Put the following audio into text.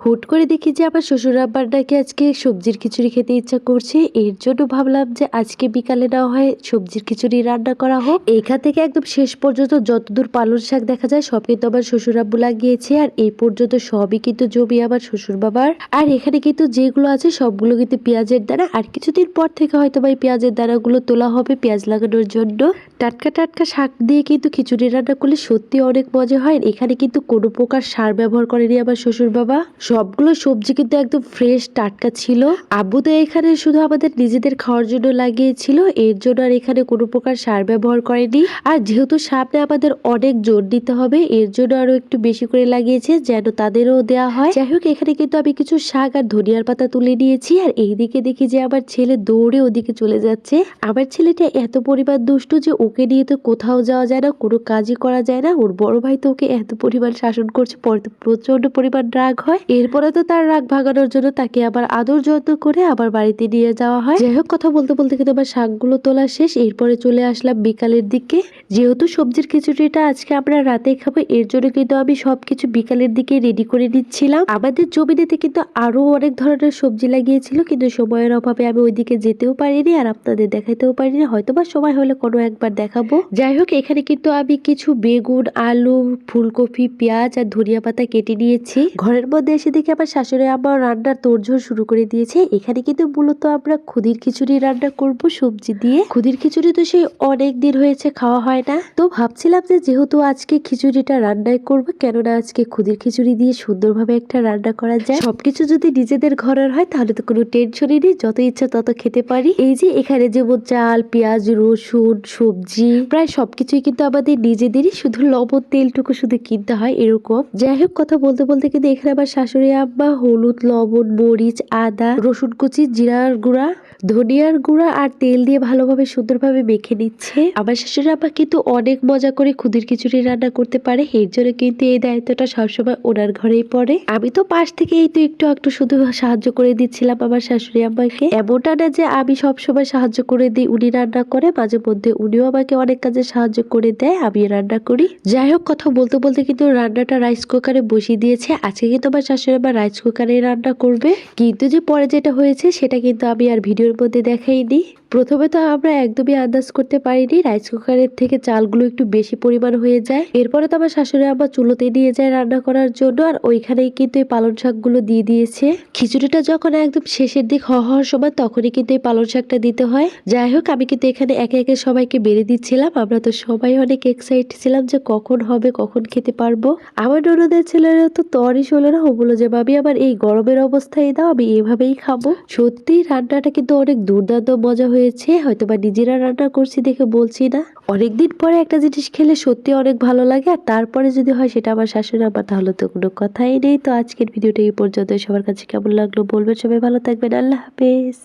হুট করে দেখি যে আমার শ্বশুর আব্বার নাকি আজকে সবজির খিচুড়ি খেতে ইচ্ছা করছে। এর জন্য ভাবলাম যে আজকে বিকালে না হয় সবজির খিচুড়ি রান্না করা হোক। এখান থেকে একদম শেষ পর্যন্ত যতদূর পালং শাক দেখা যায় সব কিন্তু আমার শ্বশুর আব্বু লাগিয়েছে, আর এই পর্যন্ত সবই কিন্তু জমি আমার শ্বশুর বাবার। আর এখানে কিন্তু যেগুলো আছে সবগুলো কিন্তু পেঁয়াজের দানা, আর কিছুদিন পর থেকে হয়তো এই পেঁয়াজের দানাগুলো তোলা হবে পেঁয়াজ লাগানোর জন্য। টাটকা টাটকা শাক দিয়ে কিন্তু খিচুড়ি রান্না করলে সত্যি অনেক মজা হয়। এখানে কিন্তু কোনো প্রকার সার ব্যবহার করেনি আমার শ্বশুর বাবা। সবগুলো সবজি কিন্তু একদম ফ্রেশ টাটকা ছিল। আব্বু তো এখানে শুধু আমাদের নিজেদের খাওয়ার জন্য লাগিয়েছিল, এর জন্য আর এখানে কোনো প্রকার সার ব্যবহার করেনি। আর যেহেতু সামনে আমাদের অনেক জোর দিতে হবে, এর জন্য আরো একটু বেশি করে লাগিয়েছে যেন তাদেরও দেওয়া হয়। যাই হোক, এখানে কিন্তু আমি কিছু শাক আর ধনিয়ার পাতা তুলে নিয়েছি। আর এইদিকে দেখি যে আমার ছেলে দৌড়ে ওদিকে চলে যাচ্ছে। আমার ছেলেটা এত পরিমাণ দুষ্টু যে ওকে নিয়ে তো কোথাও যাওয়া যায় না, কোনো কাজই করা যায় না। ওর বড় ভাই তো ওকে এত পরিমাণ শাসন করছে, পরে তো প্রচন্ড পরিমাণ রাগ হয়। এরপরে তো তার রাগ ভাগানোর জন্য তাকে আবার আদর যত্ন করে আবার বাড়িতে নিয়ে যাওয়া হয়। যাই হোক, কথা বলতে বলতে কিন্তু আমার শাকগুলো তোলা শেষ। এরপরে চলে আসলাম বিকালের দিকে। যেহেতু সবজির খিচুড়িটা আজকে আমরা রাতে খাবো, এর জন্য কিন্তু আমি সবকিছু বিকালের দিকে রেডি করে নিচ্ছিলাম। আমাদের জমিতে কিন্তু আরো অনেক ধরনের সবজি লাগিয়েছিল, কিন্তু সময়ের অভাবে আমি ওইদিকে যেতেও পারিনি আর আপনাদের দেখাতেও পারিনি। হয়তো বা সময় হলে কোনো একবার দেখাবো। যাই হোক, এখানে কিন্তু আমি কিছু বেগুন, আলু, ফুলকপি, পেঁয়াজ আর ধনিয়া পাতা কেটে নিয়েছি। ঘরের মধ্যে এসে দেখি আমার শাশুড়ি আবার রান্নার তোড়জোড় শুরু করে দিয়েছে। এখানে কিন্তু মূলত আমরা খুদির খিচুড়ি রান্না করব সবজি দিয়ে। খুদির খিচুড়ি তো সেই অনেক দিন হয়েছে খাওয়া হয় না, তো ভাবছিলাম যে যেহেতু আজকে খিচুড়িটা রান্নাই করবো, কেননা আজকে খুদির খিচুড়ি দিয়ে সুন্দরভাবে একটা রান্না করা যায়। সবকিছু যদি নিজেদের ঘরের হয় তাহলে তো কোনো টেনশনই নেই, যত ইচ্ছা তত খেতে পারি। এই যে এখানে যেমন চাল, পেঁয়াজ, রসুন, সবজি প্রায় সবকিছুই কিন্তু আমাদের নিজেদেরই, শুধু লবণ তেলটুকু শুধু কিনতে হয় এরকম। যাই হোক, কথা বলতে বলতে কিন্তু এখানে আমার শাশুড়ি আম্মা হলুদ, লবণ, মরিচ, আদা, রসুন কুচি, জিরার গুঁড়া, ধনিয়ার গুঁড়া আর তেল দিয়ে ভালোভাবে সুন্দরভাবে মেখে নিচ্ছে। আমার শাশুড়ি আম্মা কিন্তু অনেক মজা করে খুদির খিচুড়ি রান্না করতে পারে, এর জন্য কিন্তু এই দায়িত্বটা সবসময় ওনার ঘরেই পড়ে। আমি তো পাশ থেকে এই তো একটু একটু শুধু সাহায্য করে দিচ্ছিলাম আমার শাশুড়ি আম্মাকে। এমনটা না যে আমি সবসময় সাহায্য করে দিই, উনি রান্না করে, মাঝে মধ্যে উনিও আমাকে অনেক কাজে সাহায্য করে দেয়, আমি রান্না করি। যাই হোক, কথা বলতে বলতে কিন্তু রান্নাটা রাইস কুকারে বসিয়ে দিয়েছে। আজকে কিন্তু আমার শাশুড়ি আম্মা রাইস কুকারে রান্না করবে, কিন্তু যে পরে যেটা হয়েছে সেটা কিন্তু আমি আর ভিডিওর মধ্যে দেখাইনি। প্রথমে তো আমরা একদমই আন্দাজ করতে পারিনি, রাইস কুকারের থেকে চালগুলো একটু বেশি পরিমাণ হয়ে যায়। এরপরে তো আমার শাশুড়ি আম্মা চুলোতে নিয়ে যায় রান্না করার জন্য, আর ওইখানেই কিন্তু এই পালং শাকগুলো দিয়ে দিয়েছে। খিচুড়িটা যখন একদম শেষের দিক হওয়ার সময় তখনই কিন্তু এই পালং শাকটা দিতে হয়। যাই হোক, আমি কিন্তু এখানে একে একে সবাইকে বেড়ে দিচ্ছিলাম। আমরা তো সবাই অনেক এক্সাইটেড ছিলাম যে কখন হবে, কখন খেতে পারবো। আমার ননদের ছেলেরা তো তরই ছিল না, ও বললো যে ভাবি আবার এই গরমের অবস্থায় দাও, আমি এভাবেই খাবো। সত্যি রান্নাটা কিন্তু অনেক দুর্দান্ত মজা হয়েছে, হয়তো বা নিজেরা রান্না করছি দেখে বলছি না। অনেকদিন পরে একটা জিনিস খেলে সত্যি অনেক ভালো লাগে, আর তারপরে যদি হয় সেটা আমার শাশুড়ি আম্মা, তাহলে তো কোনো কথাই নেই। তো আজকের ভিডিওটা এই পর্যন্ত। সবার কাছে কেমন লাগলো বলবেন, সবাই ভালো থাকবেন, আল্লাহ হাফেজ।